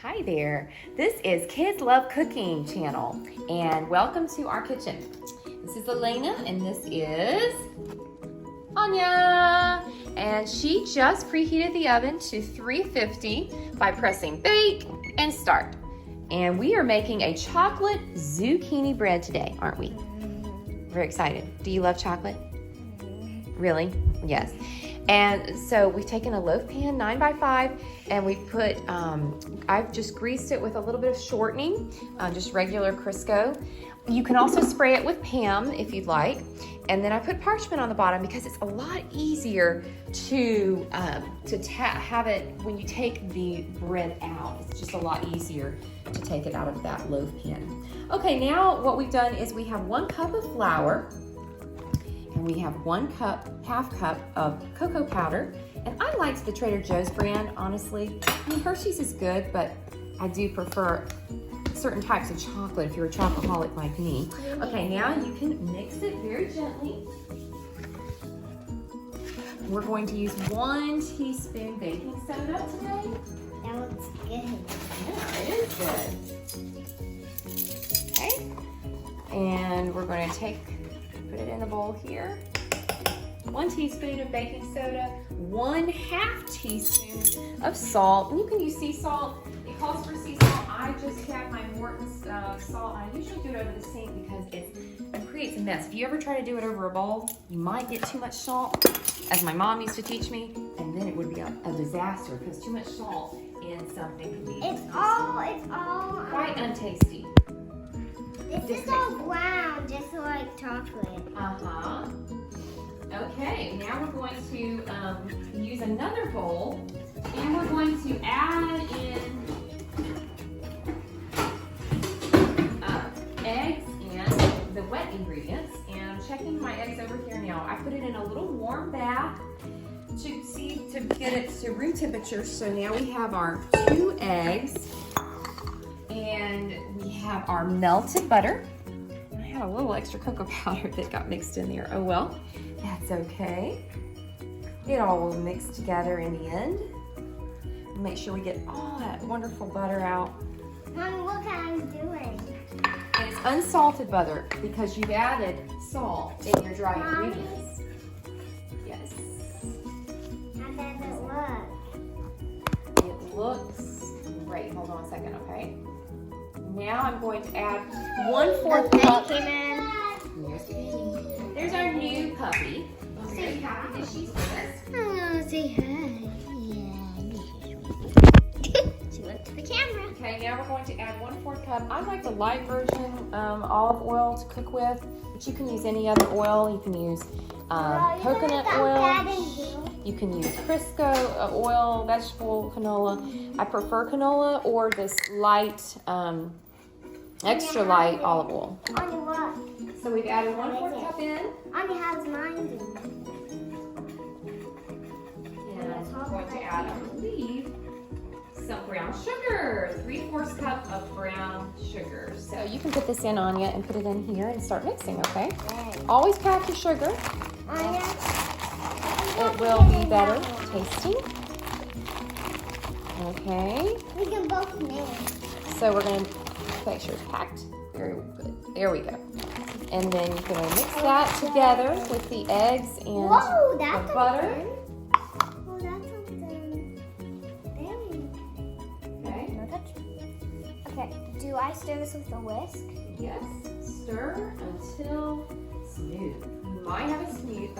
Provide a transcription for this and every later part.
Hi there, this is Kids Love Cooking channel and welcome to our kitchen. This is Elena and this is Anya, and she just preheated the oven to 350 by pressing bake and start. And we are making a chocolate zucchini bread today, aren't we? Very excited. Do you love chocolate? Really? Yes. And so we've taken a loaf pan, 9x5, and we've put, I've just greased it with a little bit of shortening, just regular Crisco. You can also spray it with Pam if you'd like. And then I put parchment on the bottom because it's a lot easier to have it when you take the bread out. It's just a lot easier to take it out of that loaf pan. Okay, now what we've done is we have 1 cup of flour. And we have 1 half cup of cocoa powder. And I liked the Trader Joe's brand, honestly. I mean, Hershey's is good, but I do prefer certain types of chocolate if you're a chocoholic like me. Okay, now you can mix it very gently. We're going to use 1 teaspoon baking soda today. That looks good. Yeah, it is good. Okay, and we're going to put it in the bowl here. 1 teaspoon of baking soda, 1/2 teaspoon of salt. And you can use sea salt. It calls for sea salt. I just have my Morton's salt. I usually do it over the sink because it creates a mess. If you ever try to do it over a bowl, you might get too much salt, as my mom used to teach me, and then it would be a disaster because too much salt in something can be It's all quite untasty. This is all brown, just like chocolate. Uh-huh. Okay, now we're going to use another bowl and we're going to add in eggs and the wet ingredients. And I'm checking my eggs over here now. I put it in a little warm bath to get it to room temperature. So now we have our 2 eggs and we have our melted butter. I had a little extra cocoa powder that got mixed in there. Oh well, that's okay. It all will mix together in the end. Make sure we get all that wonderful butter out. Mommy, look how I'm doing. And it's unsalted butter because you've added salt in your dry ingredients. Yes. How does it look? It looks great. Hold on a second, okay? Now I'm going to add 1/4 cup. There's our new puppy. I'm very happy that she's with us. I want to say hi. She went to the camera. Okay, now we're going to add 1/4 cup. I like the light version olive oil to cook with, but you can use any other oil. You can use coconut oil. You can use Crisco oil, vegetable canola. I prefer canola or this light, extra light olive oil. Anya, what? So we've added 1/4 cup in. Anya, how's mine doing? And I'm going to add, I believe, some brown sugar. 3/4 cup of brown sugar. So you can put this in, Anya, and put it in here and start mixing, okay? Always pack your sugar. Anya? It will be better tasting. Okay. We can both mix. So we're going to make sure it's packed. Very good. There we go. And then you're going to mix that together with the eggs and Whoa, that's the butter. Oh, that's something very. Okay. No touch. Okay, do I stir this with a whisk? Yes. Stir until smooth. You might have a smooth.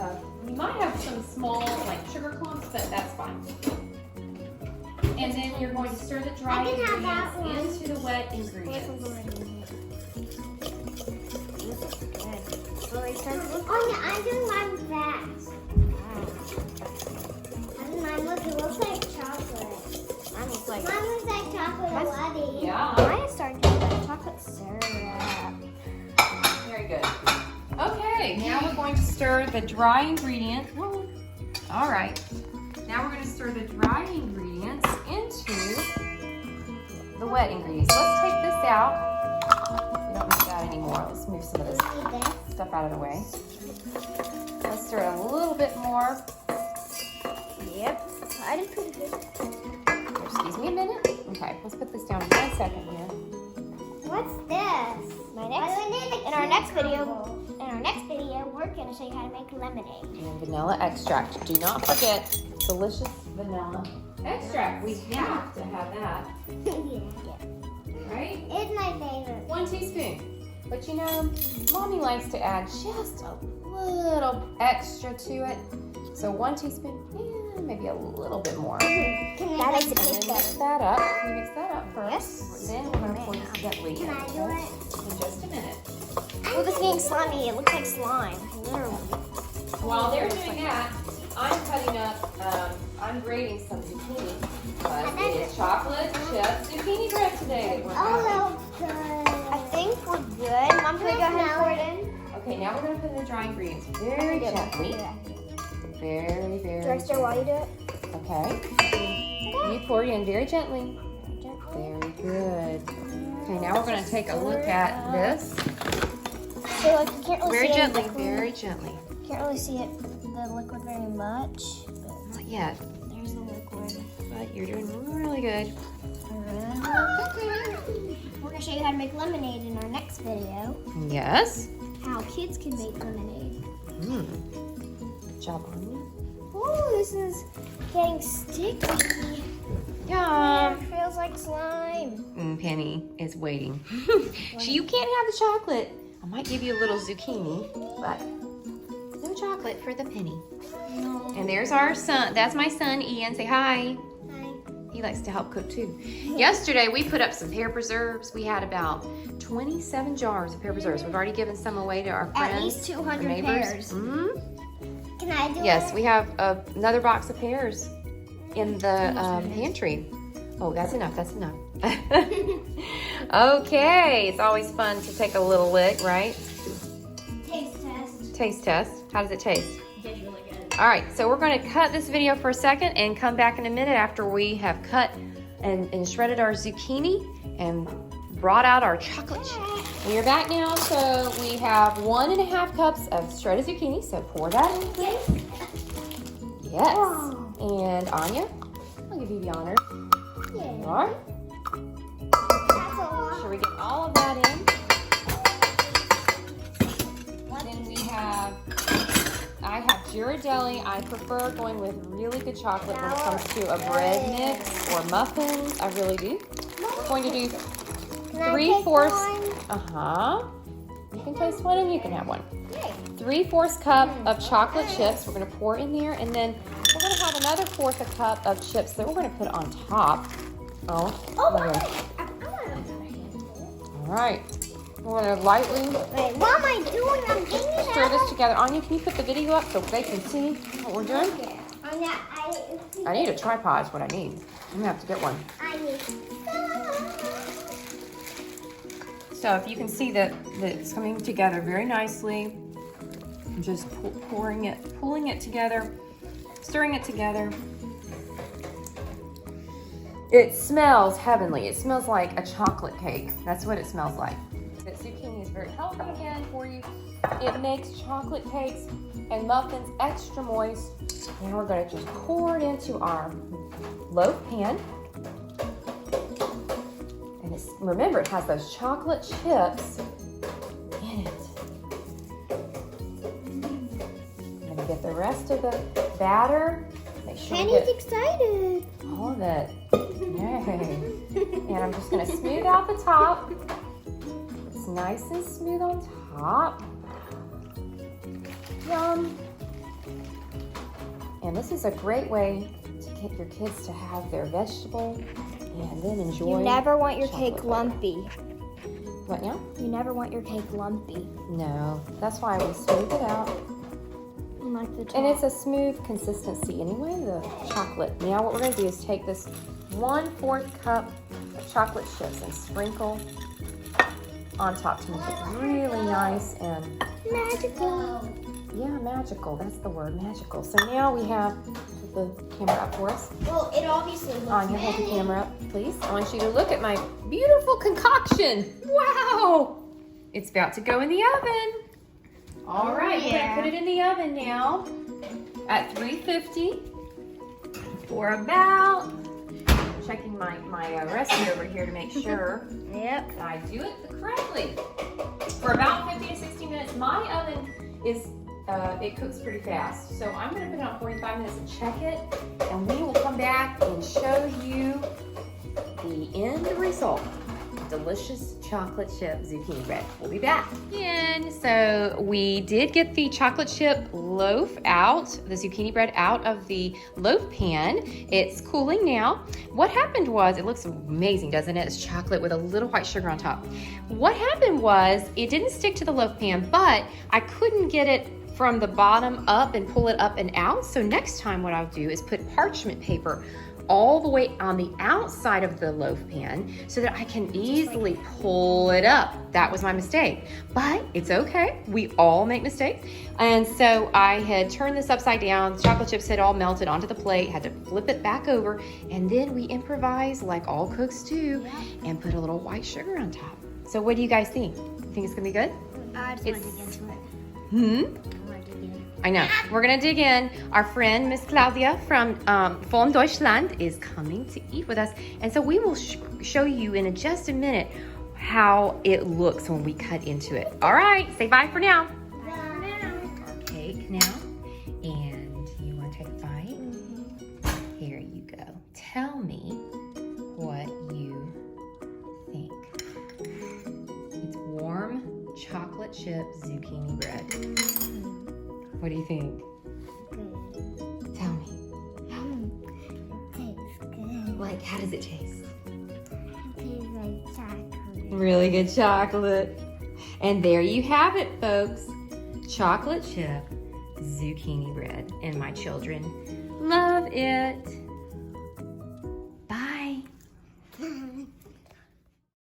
You might have some small like sugar clumps, but that's fine. And then you're going to stir the dry ingredients into the wet ingredients. Oh yeah, I'm doing mine fast. I'm doing mine. Look, it looks like chocolate. Mine looks like. Mine looks like chocolate already. Yeah. Mine is starting to look like chocolate syrup. Very good. Okay, now we're going to stir the dry ingredients. All right. Now we're going to stir the dry ingredients into the wet ingredients. Let's take this out. We don't need that anymore. Let's move some of this stuff out of the way. Let's stir it a little bit more. Yep. I didn't put it. There's Excuse me a minute. Okay, let's put this down 1 second here. What's this? In our next video, we're gonna show you how to make lemonade. And vanilla extract. Do not forget delicious vanilla extract. We have to have that, right? It's my favorite. 1 teaspoon. But you know, Mommy likes to add just a little extra to it. So 1 teaspoon, maybe a little bit more. That makes it taste Mix better. that up. Can you mix that up first? Yes. Then we're going to pour this gently Can I do it? in just a minute. Oh, this is getting slimy. It looks like slime. Literally. While they're doing that, I'm cutting up, I'm grating some zucchini. But it is chocolate chip zucchini bread today. That we're having. Good. I think we're good. Mom, can we go ahead and pour it in? Okay, now we're going to put in the dry ingredients very gently. Very, very Do I stir while you do it? Okay. You pour it in very gently. Very good. Okay, now we're going to take a look at this. So like you can't really Very see gently, it. very gently. Can't really see it, the liquid very much. But Not yet, there's the liquid. but you're doing really good. We're gonna show you how to make lemonade in our next video. Yes. How kids can make lemonade. Good job, Anya. Oh, this is getting sticky. Yum. It feels like slime. Penny is waiting. You can't have the chocolate. I might give you a little zucchini, but no chocolate for the Penny. No. And there's our son. That's my son, Ian. Say hi. Hi. He likes to help cook too. Yesterday we put up some pear preserves. We had about 27 jars of pear preserves. We've already given some away to our friends. At least 200 our neighbors. pears. Mm-hmm. Can I do it? Yes, we have another box of pears in the pantry. Oh, that's enough. That's enough. Okay, it's always fun to take a little lick, right? Taste test. Taste test. How does it taste? It tastes really good. All right, so we're going to cut this video for a second and come back in a minute after we have cut and shredded our zucchini and brought out our chocolate chip. We are back now, so we have 1.5 cups of shredded zucchini, so pour that in, please. Yes. And Anya, I'll give you the honor. There you are. That's a lot. Should we get all of that in? Then we have, I have Ghirardelli. I prefer going with really good chocolate when it comes to a bread mix or muffins. I really do. We're going to do 3/4. You can taste one and you can have one. 3/4 cup of chocolate chips. We're going to pour in there, and then we're going to have another 1/4 cup of chips that we're going to put on top. All right. We're going to lightly Wait, what am I doing? I'm getting stir this together. Anya, can you put the video up so they can see what we're doing? I need a tripod is what I need. I'm going to have to get one. I need So if you can see that it's coming together very nicely, I'm just pulling it together, stirring it together. It smells heavenly. It smells like a chocolate cake. That's what it smells like. The zucchini is very healthy again for you. It makes chocolate cakes and muffins extra moist. And we're going to just pour it into our loaf pan. And remember, it has those chocolate chips in it. I'm going to get the rest of the batter. Make sure we Penny's get excited. all of it. Yay. And I'm just going to smooth out the top. It's nice and smooth on top. Yum. And this is a great way to get your kids to have their vegetable and then enjoy. You never want your chocolate cake butter. lumpy. What now? You never want your cake lumpy. No, that's why we smooth it out. Like the top. And it's a smooth consistency anyway, the chocolate. Now what we're going to do is take this 1/4 cup of chocolate chips and sprinkle on top to make it really nice and magical. yeah, magical. That's the word, magical. So now we have the camera up for us. Well, it obviously looks Anya, hold the camera up, please. I want you to look at my beautiful concoction. Wow! It's about to go in the oven. All right, we're gonna put it in the oven now at 350 for about checking my recipe over here to make sure Yep. that I do it correctly. For about 50 to 60 minutes, my oven is, it cooks pretty fast. So I'm gonna put it on 45 minutes and check it, and we will come back and show you the end result. Delicious chocolate chip zucchini bread. We'll be back. And so we did get the chocolate chip loaf out, the zucchini bread out of the loaf pan. It's cooling now. What happened was, it looks amazing, doesn't it? It's chocolate with a little white sugar on top. What happened was, it didn't stick to the loaf pan, but I couldn't get it from the bottom up and pull it up and out. So next time what I'll do is put parchment paper all the way on the outside of the loaf pan so that I can easily pull it up. That was my mistake, but it's okay. We all make mistakes. And so I had turned this upside down. The chocolate chips had all melted onto the plate, had to flip it back over, and then we improvised like all cooks do and put a little white sugar on top. So what do you guys think? Think it's gonna be good? I just want to get into it. I know. We're gonna dig in. Our friend Miss Claudia from von Deutschland is coming to eat with us, and so we will show you in just a minute how it looks when we cut into it. All right, say bye for now. Our cake now, and you want to take a bite? Here you go. Tell me what you think. It's warm chocolate chip zucchini bread. What do you think? Good. Tell me. It tastes good. Like, how does it taste? It tastes like chocolate. Really good chocolate. And there you have it, folks. Chocolate chip zucchini bread. And my children love it. Bye.